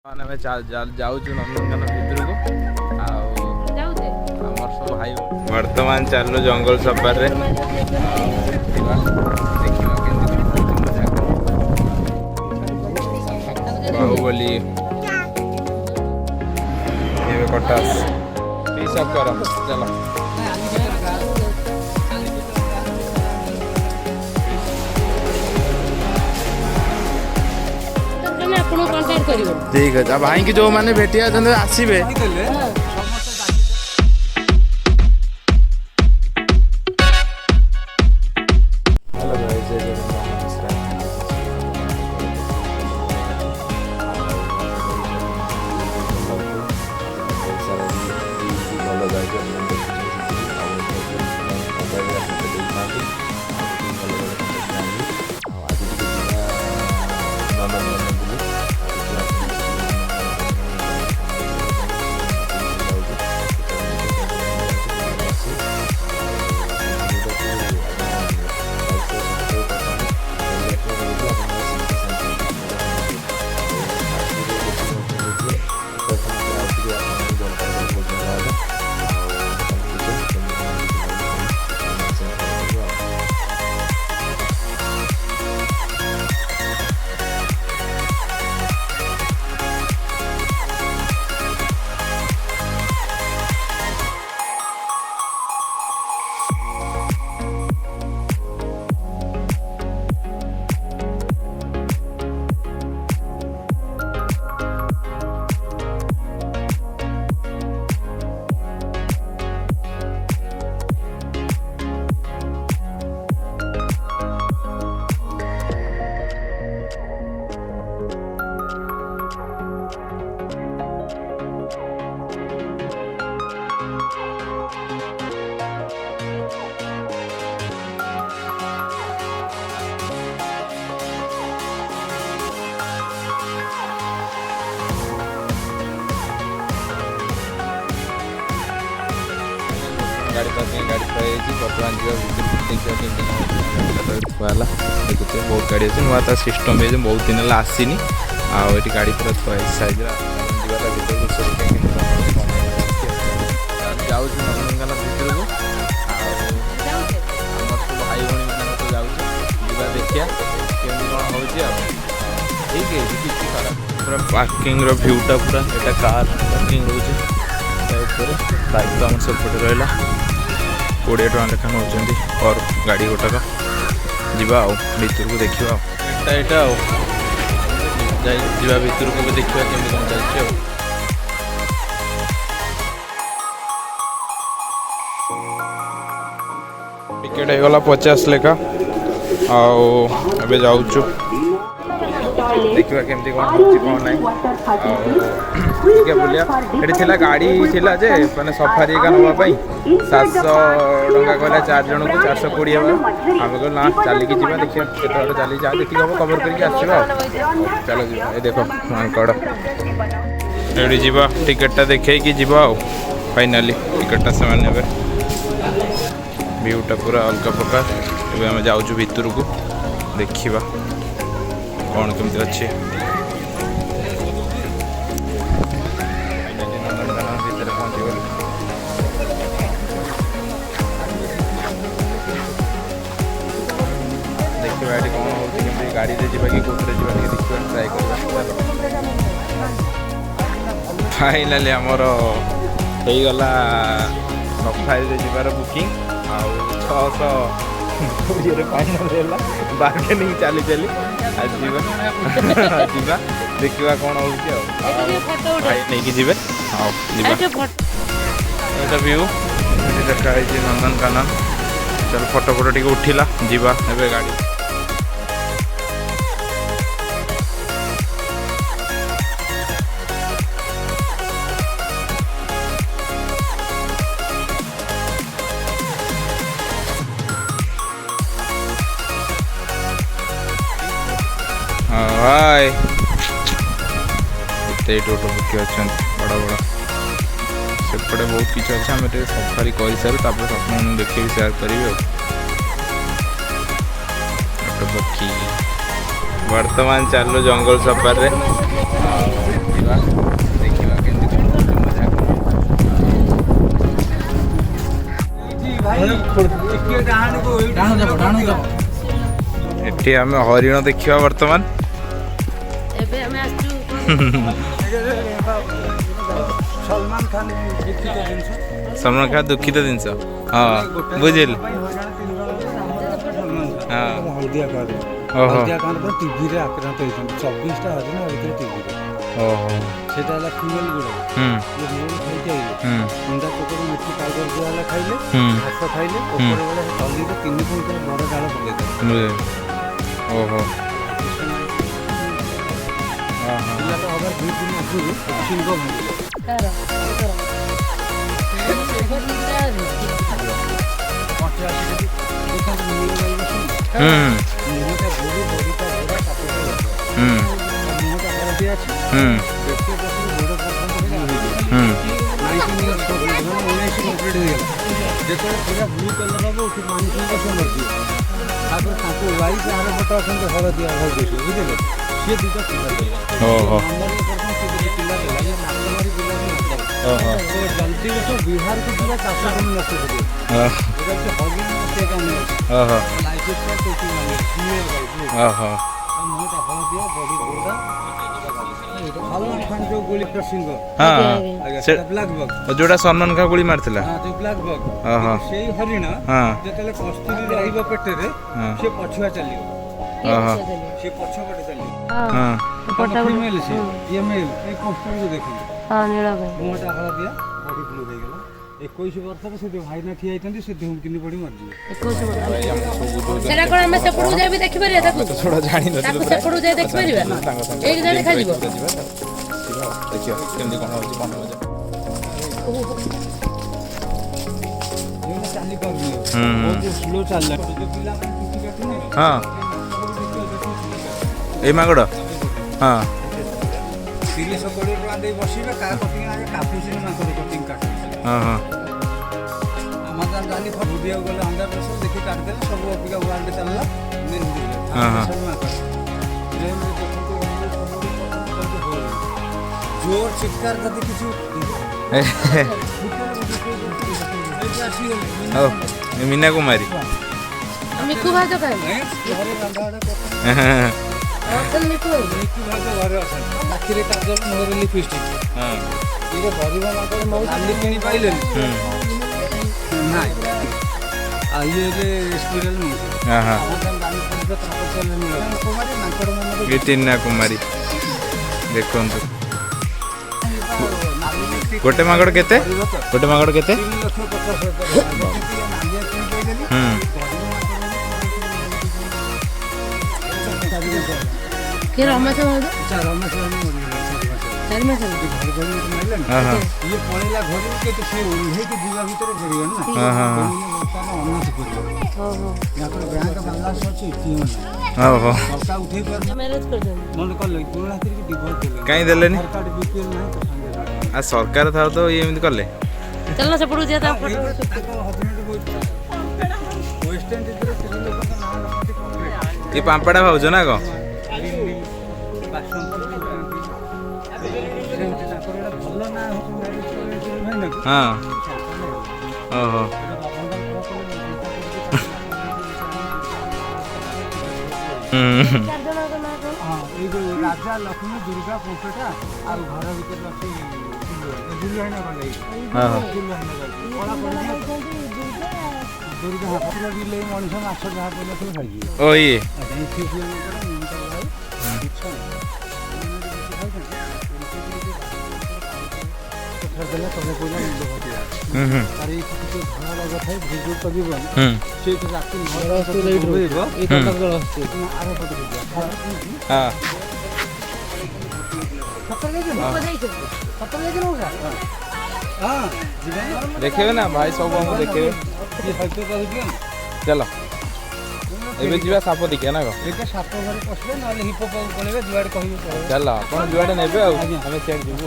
ଆମେ ଯାଉଛୁ ନନ୍ଦନକାନନ ଭିତରକୁ ଆଉ ଆମର ସବୁ ଭାଇ ବର୍ତ୍ତମାନ ଚାଲୁ ଜଙ୍ଗଲ ସଫାରିରେ ଦେଖିବା କେମିତି ବାହୁବଲି ଏବେ କଟାସ ପିସଅପ କର ଚାଲ ठीक है भाई की जो मैंने भेटी आसवे गाड़ी बर्तमान थुआला देखुचे बहुत गाड़ी अच्छे नुआ तार सिस्टम है बहुत दिन है आसीनी आठी गाड़ी पूरा थुआ साइज जाऊँ नंदनकानन भितर को सब भाई भाई मैंने तो जाऊँ देखिया केमी कौन हो ठीक है किसी खराब पूरा पार्किंग भ्यूटा पूरा यहाँ कार पार्किंग रोचे बाइक तो आम सेपटे रहा 20 टका लेखा नौ और गाड़ी गोटाक जा भितर को देखा यहाँ भितर को भी देखा केमी कौन चलती टिकेट होगला 50 लेखा आबे जाऊँ देखा केमती कौन कौन ना बुलिया ये गाड़ी थिला जे मैंने सफारी का नापी 700 टका कहला 4 जन को 420 आम कह ना चलिकी जा देखिए केत चली जा जी हम कवर करके आसवा चलो जी ये देख मांकड़ ये जा टिकेटा देखे फाइनाली टिकेटा से मैंने व्यूटा पूरा अलग प्रकार ये आम जाऊँ भितर को देखा कौन केमती अच्छे देखा ये कौन हो गाड़ी से जावा कि कौन देखा ट्राए कर फाइनाली आमर हो गला सफारी जाबार बुकिंग आउ 600 फाइनाल बार्गेनिंग चली चली आज जा देखा कौन हो नहीं जी व्यू देखा नंदनकानन चल फोटो फोटो टी उठिला जीवा एबे गाड़ी हाय टोटो पक्षी अच्छा बड़ा बड़ा सेपटे बहुत किसी अच्छे आम सफारी कर सारे आपको देखिए सेयार करी पक्षी वर्तमान चलो जंगल सफारी रे एठी आम हरिण देखा बर्तमान सलमान खान दुखित जिनस हाँ बुझिल हाँ हल्दिया कार्ड टीवी रे आक्रांत होइछन 24 टा हरिण होइछन टीवी रे ओहो सेटा ला फीमेल गुडा ये मेल खाइते अंडा कोकर मिठी पाउडर दियाला खाइले घास खाइले ऊपर वाले हल्दी रे 3 कुंटल बड़ डाल पके दे ओहो हां हां इला तो अगर 2 दिन आगु सिंगो भांगिले पूरा ब्लू कलर हम व्हाइट फोटो हलदिया बुझे सी दुटा जल्दी तो बिहार को पूरा चाष कमी जोड़ा सलमान खान गोली मारथिला हरिण जेतले कस्तूरी रहिबो पेटे रे से पछुआ चलियो से पछपटे चलियो फीमेल से ये मेल ए कस्तूरी को देखि नीला भाई मोटा हलदिया बॉडी ब्लू हो गेला 21 वर्ष से भाई ना ठिया आइतंती से धूम किनी पड़ी मर जियो 21 वर्ष सेरा कोन हम सेपडू जाय भी देखि परिया ताकू थोड़ा जानि न ताकू सेपडू जाय देखि परिया एक जने खाइ दिबो देखियो केमदी कोन होची कोन होजा ये चाली कर दियो बहुत स्लो चल रहा जो पिला मन टुटी काटी नहीं हां ए मागड़ हां 30 कोड़ी टका दे बसिबे का कटिंग आगे कापुसिन माको कटिंग काट हां हां अमेज़न जानी वीडियो गले अंदर से देखि काट दे सब अपिका वर्ल्ड चलला हां हां जोर चित्कार कदी किछु ओ मीना कुमारी मिकू भाजो खाए घरे रंधाड़ा को चल मिकू भाजो घरे असन आखिरे काजल मोहर लिपस्टिक हां इरे भरिबा ना करे मौ लाली किनी पाइले नाही आ ये रे स्पिरल नु हां हां हम गानी पर तपचल मिल कुमारी नाकड़ मन ये टीना कुमारी देखो गोटे मागड़ केते 3 लाख 50,000 के रमेश भाई रमेश चार में चल हां हां ये पळेला घर के तो से ओल्हे के जीवा भीतर घरियो ना हां हां अन्नत करियो हो हो यहाँ पर बैंक बांग्लादेश अछि तीन हां हां पैसा उठे पर मैरिज कर दे मन कर लई पुराना तिर की डिवोर्स देले काई देलेनी सरकार बीपीएल नहीं तो संगे आ सरकार था तो ये एमती करले चल ना सेपडू जाय ता फोटो हस्बैंड बहुत वेस्ट इंडीज रे तीन लोग का नाम नपति कंप्लीट ये पांपड़ा भाउज ना को हाँ ओहो राजा लक्ष्मी दुर्गा पोखटा आ घर भीतर अछि दुल्हन बनै हां दुर्गा हाथला बिले मनुष्य माछ जहा पले तो खाइ ओ ये देले तबे कोइला मिल होतिया तारी किछु भरा लगा थाई भिडियो करिबन से तो रात 9 से लेट होइबो ए तक गल हस्ते आरो फोटो दिया हां पकड़ ले जो पकड़ ले जो हां देखेबे ना भाई सब हम देखेबे ये हल्के कर दिया चलो एबे जीवा साप देखिया ना को एके साप घरे पसबे नले हिपो पळेबे जुआड कहियो चलो अपन जुआड नेबे आ हमें चेक दिबो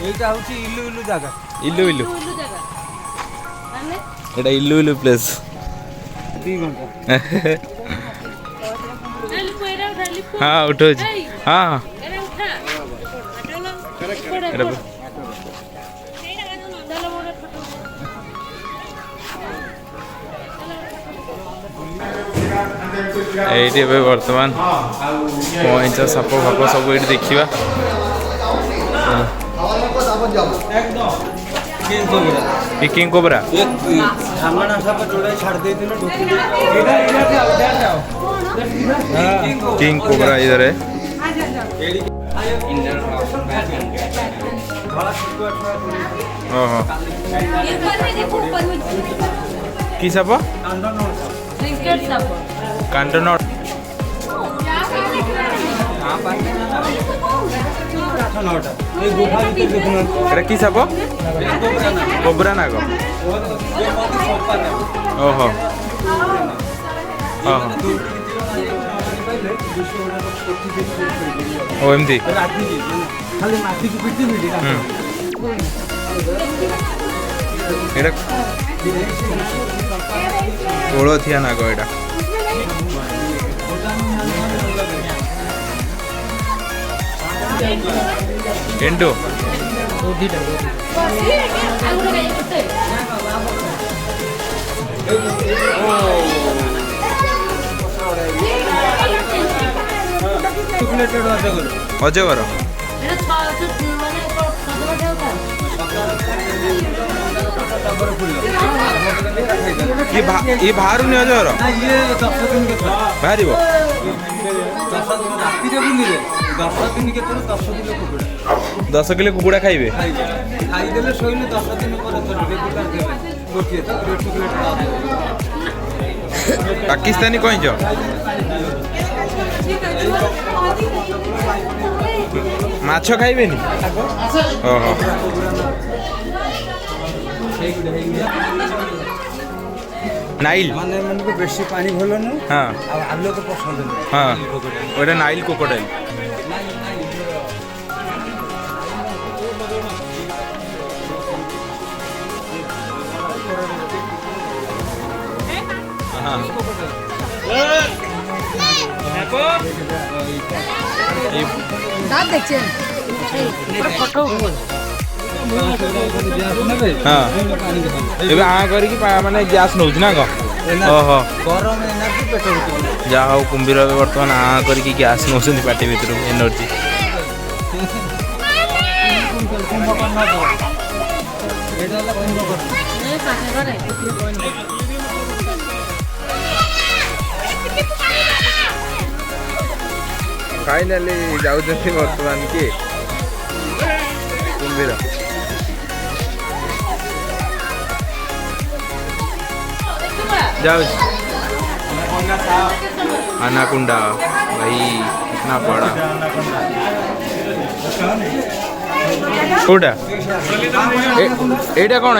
एटा होची इल्लू इल्लू जागा इल्लू इल्लू जगह माने एटा इल्लू इल्लू प्लेस 2 घंटा चल कोइरा खाली हां उठो हां अरे उठा चलो चलो मोरे फोटो এইটি ଏବେ ବର୍ତ୍ତମାନ କଇଁଚ ସାପ ଫାପ ସବୁ ଏଇଠି ଦେଖିବା। କିଙ୍ଗ କୋବ୍ରା किंग कोबरा इधर है। की साप कांडनट की साप कोबरा नाग ओहो ओ एमती ओळथिया नाग एटा एंडो अजगर ये बाहर नहीं अजगर बाहर 10 किलो कुकुड़ा खाइबे पाकिस्तानी कइंच माछ खाइबेनी ओहो नाइल माने मन को बेसी पानी भलो न हां आलो तो पसंद न हां ओटा नाइल क्रोकोडाइल दाब देखछे फोटो हाँ ए आ करके माने गैस नौज ना को ओहो गरम एनर्जी पेट जा हो कुंभीर वर्तमान आ करके गैस नौसंदी पार्टी भीतर एनर्जी फाइनली जाउछथि वर्तमान की कुंभीर जाओ अनाकुंडा भाई कितना बड़ा कोटा एटा कौन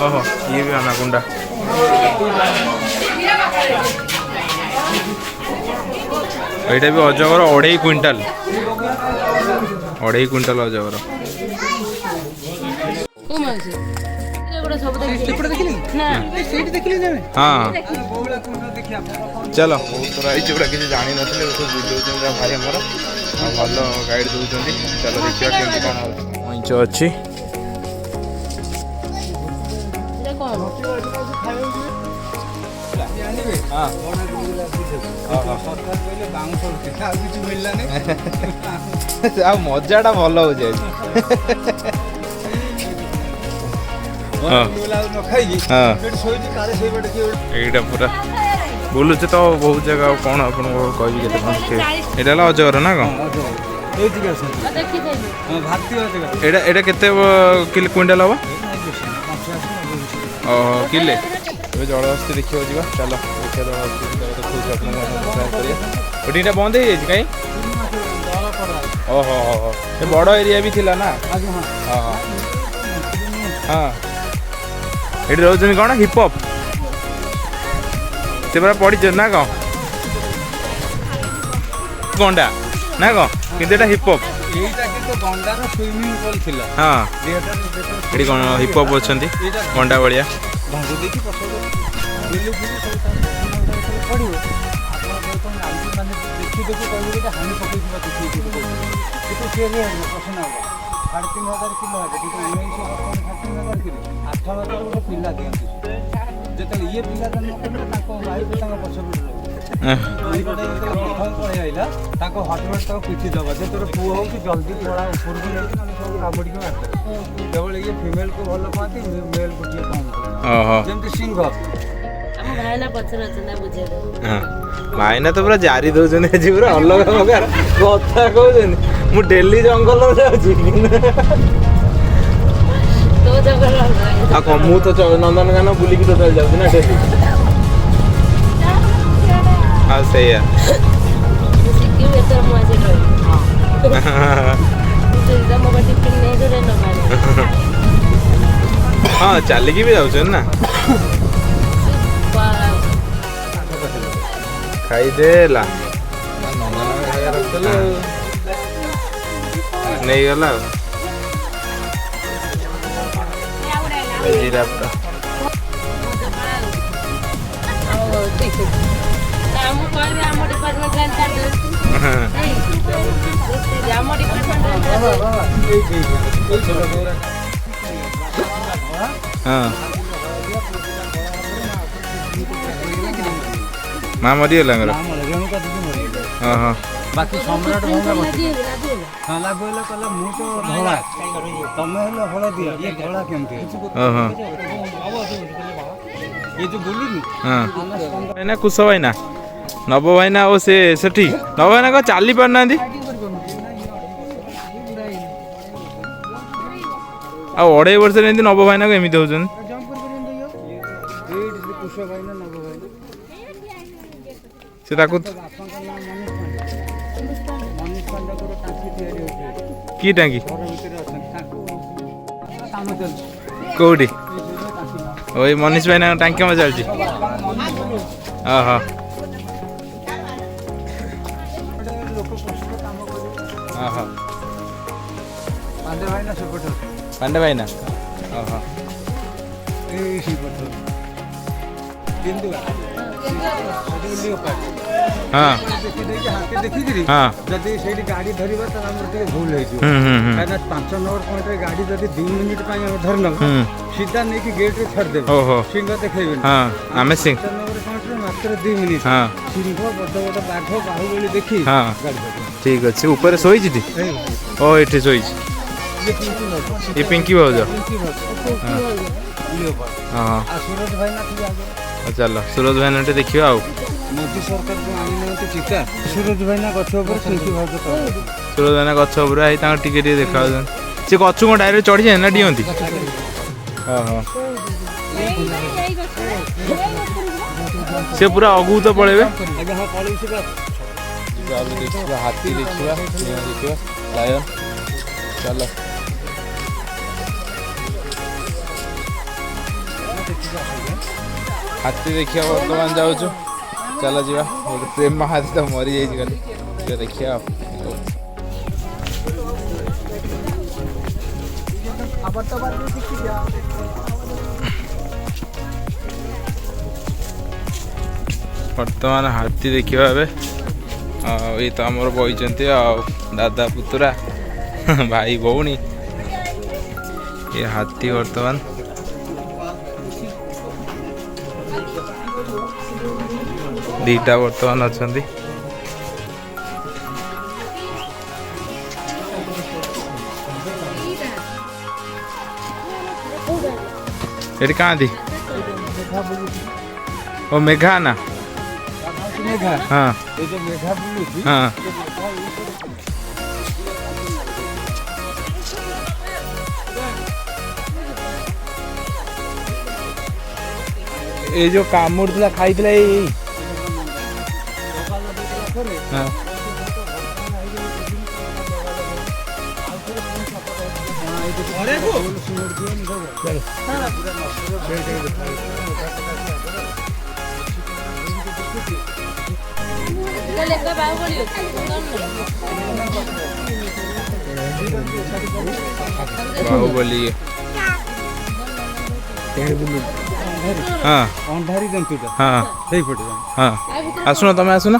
ओहो ये भी अनाकुंडा एटा भी अजगर 2.5 क्विंटल अजगर हाँ चलो चूड़ा किसी जानी ना भाई आमर भल गाइड दौरान चलो देखिए केमती कौन कईंच अच्छी मजाटा भल हो जाए এইটা পুরা বুলুছে তো বহুত জায়গা কোন আপন কইবি কেতে এটা হলো অজগর না কো এটা এটা কেতে কুইন্টাল হবো ও কিলে ଏବେ ଜଳହସ୍ତି ଦେଖିବାକୁ ଯିବା ଚାଲ ଦେଖିବା ଜଳହସ୍ତି ଦେଖୁଛି ଆପଣଙ୍କୁ ଓଟିଟା ବନ୍ଦ ହେଇଯାଇଛି କାଇଁ ଓହୋ ହୋ ଏ ବଡ଼ ଏରିଆ ବି ଥିଲା ନା ହଁ ହଁ ଏଠି ରହୁଛନ୍ତି କ'ଣ ହିପହପ୍ ସେ ପୁରା ପଡ଼ିଛନ୍ତି ନା କ'ଣ ଗଣ୍ଡା ନା କ'ଣ କିନ୍ତୁ ଏଇଟା ହିପହପ୍ ହଁ ଏଠି କ'ଣ ହିପହପ୍ ଅଛନ୍ତି ଗଣ୍ଡା ଭଳିଆ 3,500 କିଲୋ ହେବେ କିନ୍ତୁ 19,000 କିଲୋ 8 ମାସ ଗୋଟେ ପିଲା ଦିଅନ୍ତି ଯେତେବେଳେ ଇଏ ପିଲା ଜନ୍ମ କଲେ ତାଙ୍କ ୱାଇଫ ତାଙ୍କ ପଛପଟେ ରହିବ ଏଇପଟେ ଯେତେବେଳେ ପ୍ରଥମ ପଳେଇ ଆଇଲା ତାଙ୍କ ହଜବେଣ୍ଡ ତାକୁ ପିଠି ଦେବ ଯେ ତୋର ପୁଅ ହଉ କି ଜଲ୍ଦି ପଳା ଉପରକୁ ନେଇକି ନହେଲେ ସବୁ କାମୁଡ଼ିକି ମାରିଦେବେ କେବଳ ଇଏ ଫିମେଲକୁ ଭଲ ପାଆନ୍ତି ମେଲକୁ ଟିକେ କମ୍ ଯେମିତି ସିଂହ ଆମ ଭାଇନା ପଛରେ ଅଛନ୍ତି ବୁଝେଇଦେବୁ। ଭାଇନା ତ ପୁରା ଜାରି ଦଉଛନ୍ତି ଆଜି ପୁରା ଅଲଗା ପ୍ରକାର କଥା କହୁଛନ୍ତି। ମୁଁ ଡେଲି ଜଙ୍ଗଲ ଯାଉଛି ତୋ ଜଙ୍ଗଲ ଆଉ କଣ ମୁଁ ତ ନନ୍ଦନକାନନ ବୁଲିକି ଟୋଟାଲ ଯାଉଛି ନା ଡେଲି। ଆଉ ସେଇଆ ଶିଖିବୁ ଏଥର ମୁଁ ଆସି ରହିବି ମୋ ବାଟି କିଣି ନେଇ ହଁ ଚାଲିକି ବି ଯାଉଛନ୍ତି ନା। ଖାଇଦେଲା ନେଇଗଲା ଆଉ ଜିରାଫଟା। ମୁଁ କହିବି ଆମ ଡିପାର୍ଟମେଣ୍ଟ ଆମ ଡିପାର୍ଟମେଣ୍ଟ ହଁ ମା ମରିଗଲା ଆମର। ହଁ ହଁ ବାକି ସମ୍ରାଟ ଭଙ୍ଗା ହଁ ଲାଭ ହେଲେ କହିଲା ମୁଁ ତ ଧଳା ତମେ ହେଲେ ହଳଦିଆ ଇଏ ଧଳା କେମିତି ଓହୋ ଇଏ ଯୋଉ ବୁଲୁନି ହଁ ଭାଇନା କୁଶ ଭାଇନା ନବ ଭାଇନା ଓ ସେ ସେଠି ନବ ଭାଇନା କଣ ଚାଲି ପାରୁନାହାନ୍ତି ଆଉ 2.5 ବର୍ଷରେ ଏମିତି ନବ ଭାଇନାକୁ ଏମିତି ହଉଛନ୍ତି। ସେ ତାକୁ କି ଟାଙ୍କି କୋଉଠି ଓ ଏଇ ମନୀଷ ଭାଇନା ଟାଙ୍କି କାମ ଚାଲିଛି। ଓହୋ ଓହୋ ପାଣ୍ଡେ ଭାଇନା ଓହୋ ହଁ ଦେଖିକିରି ହଁ ଯଦି ସେଇଠି ଗାଡି ଧରିବା ତାହେଲେ ଆମର ଟିକେ ଭୁଲ ହେଇଯିବ କାହିଁକିନା 5 ନମ୍ବର ପଏଣ୍ଟରେ ଗାଡି ଯଦି 2 ମିନିଟ୍ ପାଇଁ ଆମେ ଧରିନେବୁ ସିଧା ନେଇକି ଗେଟ୍ରେ ଛାଡ଼ିଦେବୁ ଓହୋ ସିଂହ ଦେଖେଇବେନି। ହଁ ଆମେ ସିଂ 5 ନମ୍ବର ପଏଣ୍ଟରେ ମାତ୍ର 2 ମିନିଟ୍ ହଁ ସିଂହ ବଡ଼ ବଡ଼ ବାଘ ବାହୁବଳି ଦେଖି ହଁ ଗାଡି ଧରିବ। ଠିକ୍ ଅଛି ଉପରେ ଶୋଇଛି ଟି ଓ ଏଠି ଶୋଇଛି ଏ ପିଙ୍କି ଭାଉଜ ହଁ ସୁରଜ ଭାଇନା ଥିବେ ଆଗରେ ଚାଲ ସୁରଜ ଭାଇନା ଟିକେ ଦେଖିବା ଆଉ ମୋଦି ସରକାର ଯୋଉ ଆଣିନାହାନ୍ତି ଚିତା ସୁରଜ ଭାଇନା ଗଛ ଉପରେ ପିଙ୍କି ଭାଉଜ ସୁରଜ ଭାଇନା ଗଛ ଉପରେ ଆଇ ତାଙ୍କର ଟିକେ ଟିକେ ଦେଖାଯାଉଛନ୍ତି। ସେ ଗଛ କଣ ଡାଇରେକ୍ଟ ଚଢ଼ିଯାଏ ନା ଡିଅନ୍ତି? ଓହୋ ସେ ପୁରା ଅଗକୁ ତ ପଳେଇବେ। ଦେଖିବା ହାତୀ ଦେଖିବା ଦେଖିବା ଲାୟନ ଚାଲ ହାତୀ ଦେଖିବା ବର୍ତ୍ତମାନ ଯାଉଛୁ ଚାଲ ଯିବା ଗୋଟେ ପ୍ରେମ ହାତୀ ତ ମରିଯାଇଛି ଖାଲି ଦେଖିବା ଆଉ ବର୍ତ୍ତମାନ ହାତୀ ଦେଖିବା ଏବେ ଆଉ ଏଇ ତ ଆମର ବଇଛନ୍ତି ଆଉ ଦାଦା ପୁତୁରା ଭାଇ ଭଉଣୀ ଏ ହାତୀ ବର୍ତ୍ତମାନ ଦିଟା ବର୍ତ୍ତମାନ ଅଛନ୍ତି। ଏଠି କାଁନ୍ତି ଓ ମେଘା ନା ହଁ ହଁ ଏଇ ଯୋଉ କାମୁଡୁଥିଲା ଖାଇଥିଲା ଏଇ ହଁ बाहुबली हाँ अंधारी जंतुटा हाँ ସେଇପଟେ हाँ आसुन तमें आसुन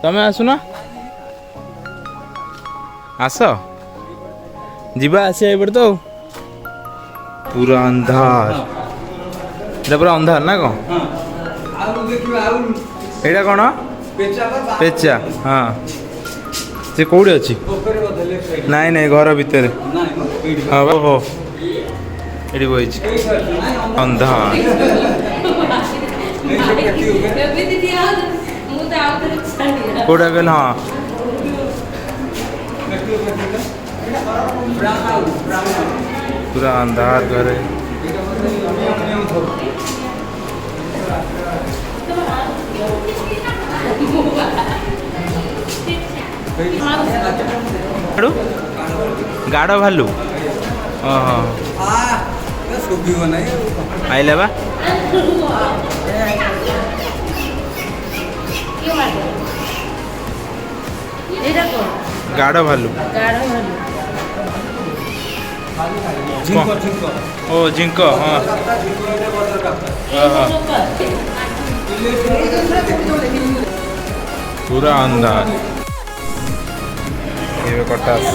तमें आसुन आस ଯିବା ଆସିବା ଏପଟେ ତ ପୁରା ଅନ୍ଧାର ଏଇଟା ପୁରା ଅନ୍ଧାର ନା କ'ଣ ଏଇଟା କ'ଣ ପେଚା ହଁ ସେ କୋଉଠି ଅଛି ନାଇଁ ନାଇଁ ଘର ଭିତରେ ହଁ ଓହୋ ଏଠି ବଇଛି ଅନ୍ଧାର କୋଉଟା କହିଲେ ହଁ पूरा अंधार घर है गाढ़ भालू आइले बा गाढ़ भालू ओ जिंक हाँ पूरा अंधार ये कटास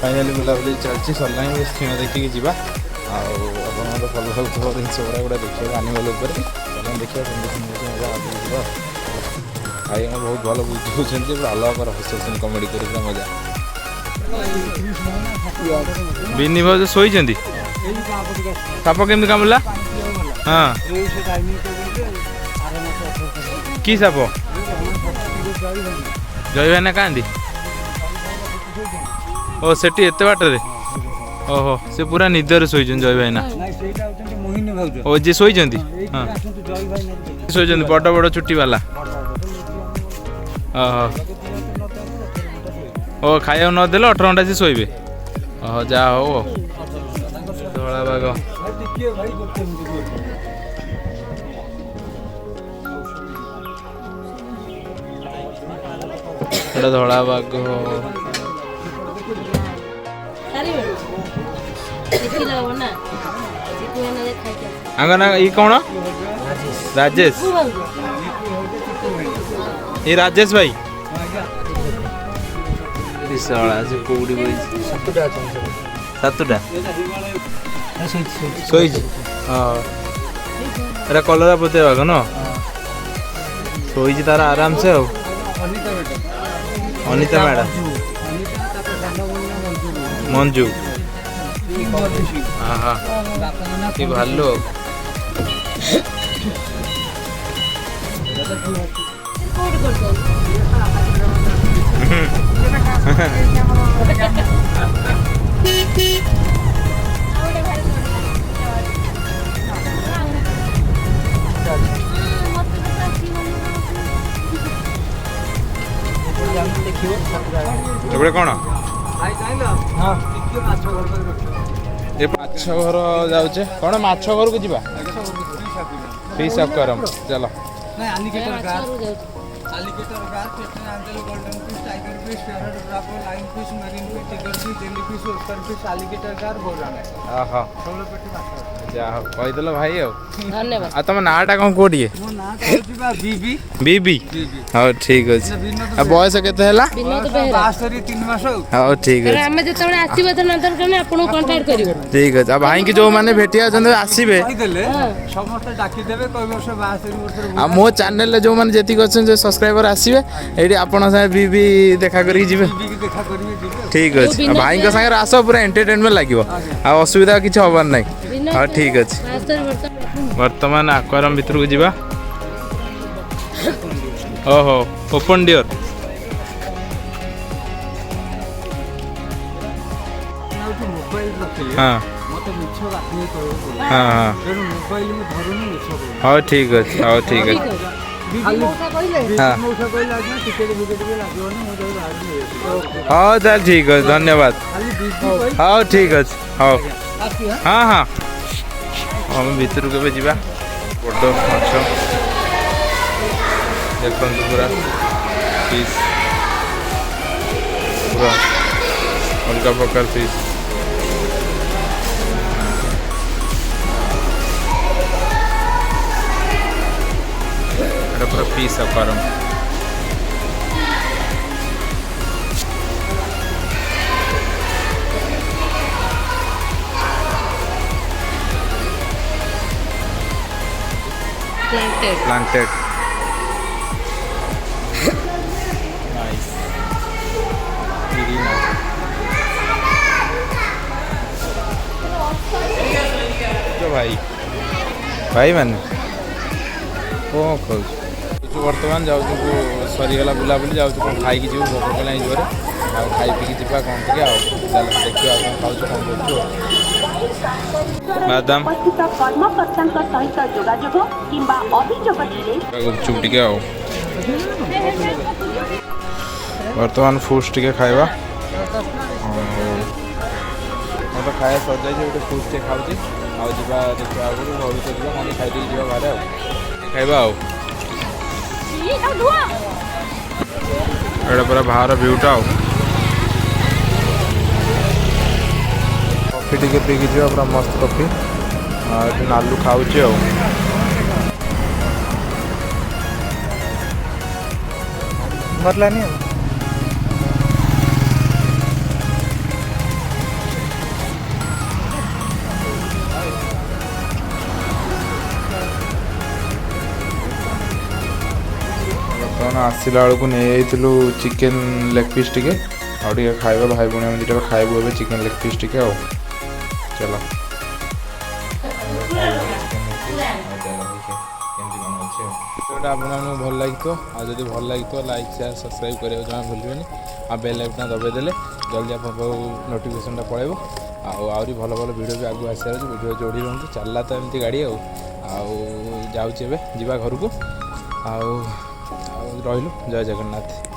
फाइनाली बुलाबुली चलती सरला सीण देखिए जी आप फलो खाऊ जिन गुड़ा देखिए आनिमल देखिए मजा भाई बहुत भल बुझे अलग हस कमेडी कर मजा बिनी भाज शोई साप केमती कामुला हाँ कि साप जय भाई ना कहाँती ओ सेठी एत बाटर ओहो से पूरा निदर शोई जय भाई ना ओ जी शोई हाँ शोई बड़ बड़ चुट्टी वाला ओहो ओ खाया नदेले 18 घंटा से शोबे ओह जा हो धला बाघ धला बाघ ना ये कौन राजेश ये राजेश भाई कौड़ी सातटा शोई कलरा पते बाघ न शोई तार आराम से अनिता मैडम मंजू हाँ हाँ ये भालू एबे कौन ये माछ घर जाऊे कौन माछ घर को जीवा फिश एक्वेरियम चलो alligator gar captain angel golden fish tiger fish parrot drago line fish marine fish tiger fish jellyfish oyster fish alligator gar Borana आहा 16 पेटी माछ जा कहि देलो भाई हो धन्यवाद आ तम नाटा कोन कोडी मो नाटा होची बा बीबी बीबी हां ठीक अछि आ बयस केते हला 62 3 मास हां ठीक अछि हम जेतबे आसीबे त नंदन करने आपन कांटेक्ट करिवो ठीक अछि आ भाई की जो माने भेटिया जंदे आसीबे कहि देले समस्त डाकी देबे कोइ वर्ष 62 वर्ष आ मो चैनल ले जो माने जेति करछन जो सब्सक्राइबर आसीबे एडी आपन से बीबी देखा करी जीवे बीबी देखा करी जीवे ठीक अछि आ भाई के संगे आसो पूरा एंटरटेनमेंट लागिवो आ असुविधा किछ होबार नै हां ठीक अछि वर्तमान एक्वेरियम भीतर को जीवा ओहो ओपन डियर हाँ हाँ हाँ हाँ ठीक अच्छे हाँ ठीक अच्छे हाँ चल ठीक है धन्यवाद हाँ ठीक अच्छे हाँ हाँ हाँ हम भीतर के जा बड़ माछ देखो पूरा फिश पूरा अलग प्रकार फिश पूरा fish aquarium Planted. Planted. Nice. Very nice. तो भाई मैंने कौन खाऊ बर्तमान जाऊँ सरीगला बुलाबुली जाऊँ कौन खाई जीव भोक कला जोरे आ खाई पी जा कौन टे देखिए कौन खाऊ कौन कर मैडम गुपचुप टे बर्तमान फुस टे खाइबा तो खाया सर जाए गोटे फुस टे खाऊँ आउ जा देखा आगे घर तो जा कौन खाई जा बाहर खाइबा एटा पूरा बाहर भ्यूटा कॉफी टिके पी जा पूरा मस्त कॉफी नालू खाऊचे भरलानी आसला बेलू नहीं चिकेन लेग पीस टे खाइबा भाई भूणी दुटा खाइबू चिकेन लेग पीस टे चलो आपको भल लगी तो आदि भल लगी तो लाइक शेयर सब्सक्राइब करें जमा भूलें आ बेल आइकन दबाईदेले जल्दी आप नोटिफिकेशन पड़े आहरी भल भल वीडियो भी आगे आसार अच्छे वीडियो जोड़ी रुहतु चलला तो एमती गाड़ी जाऊँचे घर को रही जय जगन्नाथ।